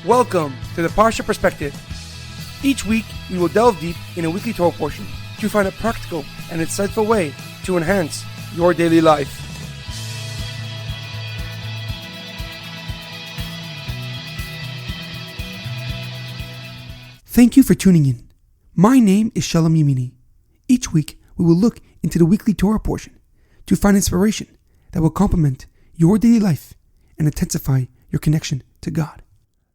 Welcome to the Parsha Perspective. Each week, we will delve deep in a weekly Torah portion to find a practical and insightful way to enhance your daily life. Thank you for tuning in. My name is Shalom Yemini. Each week, we will look into the weekly Torah portion to find inspiration that will complement your daily life and intensify your connection to God.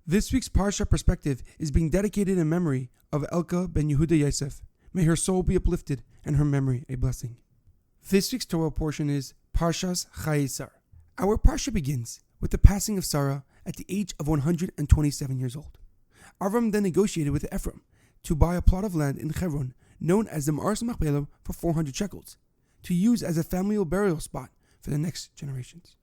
This week's Parsha Perspective is being dedicated in memory of Elka ben Yehuda Yosef. May her soul be uplifted and her memory a blessing. This week's Torah portion is Parshas Chayei Sarah. Our Parsha begins with the passing of Sarah at the age of 127 years old. Aram then negotiated with Ephron to buy a plot of land in Chevron known as the Mearas HaMachpelah for 400 shekels to use as a familial burial spot for the next generations.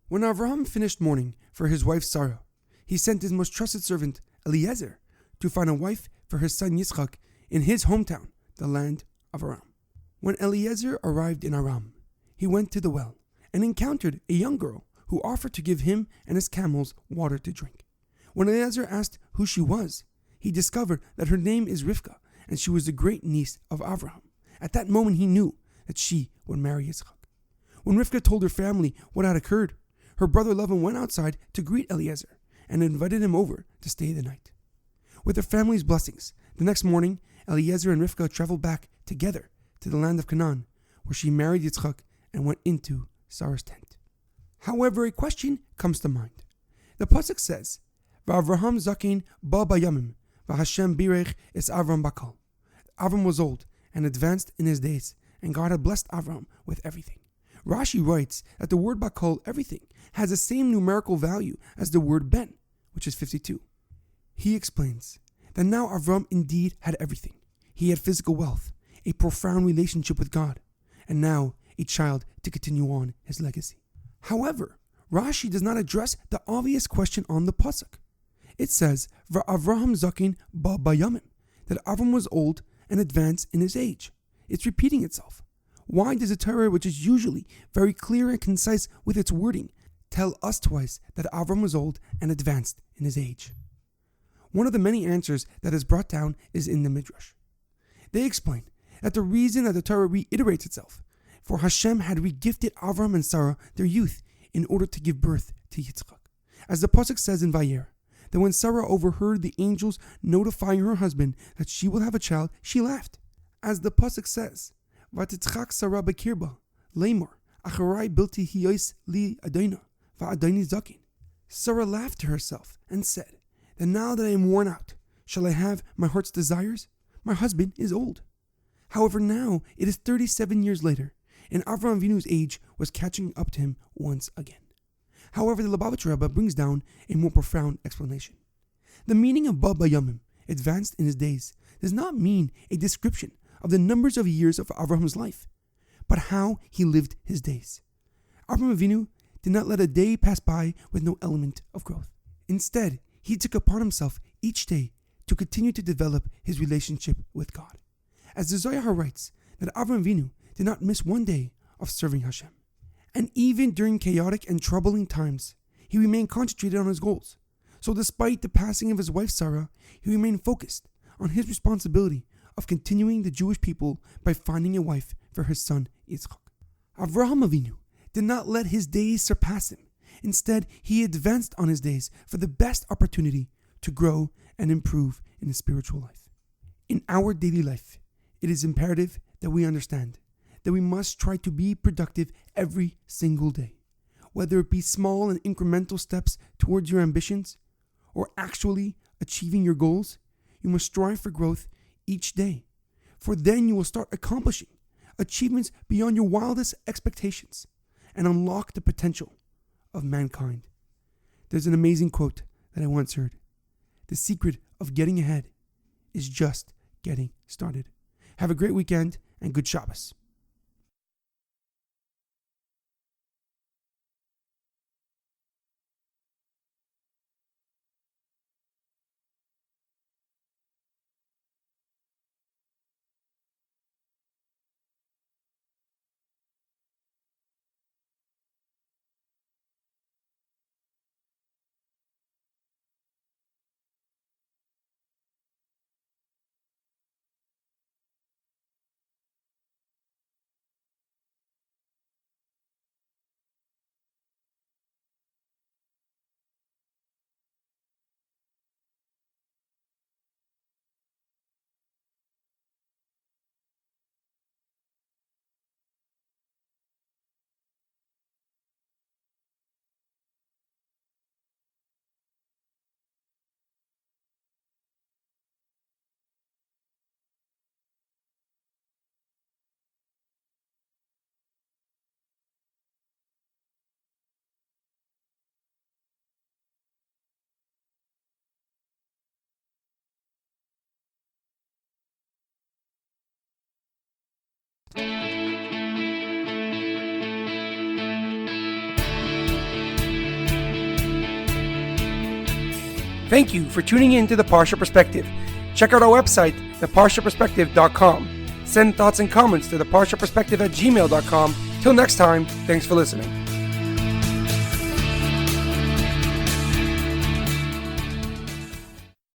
When Avraham finished mourning for his wife Sarah, he sent his most trusted servant, Eliezer, to find a wife for his son Yitzchak in his hometown, the land of Aram. When Eliezer arrived in Aram, he went to the well and encountered a young girl who offered to give him and his camels water to drink. When Eliezer asked who she was, he discovered that her name is Rivkah, and she was the great niece of Avraham. At that moment, he knew that she would marry Yitzchak. When Rivkah told her family what had occurred, her brother Lavan went outside to greet Eliezer and invited him over to stay the night. With their family's blessings, the next morning, Eliezer and Rivkah traveled back together to the land of Canaan, where she married Yitzchak and went into Sarah's tent. However, a question comes to mind. The pasuk says, "V'Avraham zaken ba bayamim, v'Hashem birech es Avram bakal." Avram was old and advanced in his days, and God had blessed Avram with everything. Rashi writes that the word bakal, everything, has the same numerical value as the word ben, which is 52. He explains that now Avram indeed had everything. He had physical wealth, a profound relationship with God, and now a child to continue on his legacy. However, Rashi does not address the obvious question on the pasuk. It says, "V'Avraham zaken ba bayamim," that Avram was old and advanced in his age. It's repeating itself. Why does the Torah, which is usually very clear and concise with its wording, tell us twice that Avram was old and advanced in his age? One of the many answers that is brought down is in the Midrash. They explain that the reason that the Torah reiterates itself, for Hashem had regifted Avram and Sarah their youth in order to give birth to Yitzchak. As the pasuk says in Vayera, that when Sarah overheard the angels notifying her husband that she will have a child, she laughed. As the pasuk says, "Vatitzchak Sarah bekirba, lemor, acharai bilti hiyos li adayna, va'adayni zakin." Sarah laughed to herself and said, "that now that I am worn out, shall I have my heart's desires? My husband is old." However, now it is 37 years later, and Avraham Avinu's age was catching up to him once again. However, the Lubavitcher Rebbe brings down a more profound explanation. The meaning of Ba Bayamim, advanced in his days, does not mean a description of the numbers of years of Avraham's life, but how he lived his days. Avraham Avinu did not let a day pass by with no element of growth. Instead, he took upon himself each day to continue to develop his relationship with God. As the Zohar writes, that Avraham Avinu did not miss one day of serving Hashem. And even during chaotic and troubling times, he remained concentrated on his goals. So despite the passing of his wife Sarah, he remained focused on his responsibility of continuing the Jewish people by finding a wife for his son Yitzchak. Avraham Avinu did not let his days surpass him. Instead, he advanced on his days for the best opportunity to grow and improve in his spiritual life. In our daily life, it is imperative that we understand that we must try to be productive every single day. Whether it be small and incremental steps towards your ambitions or actually achieving your goals, you must strive for growth each day. For then you will start accomplishing achievements beyond your wildest expectations and unlock the potential of mankind. There's an amazing quote that I once heard. The secret of getting ahead is just getting started. Have a great weekend and good Shabbos. Thank you for tuning in to the Parsha Perspective. Check out our website, theparshaperspective.com. Send thoughts and comments to theparshaperspective@gmail.com. Till next time, thanks for listening.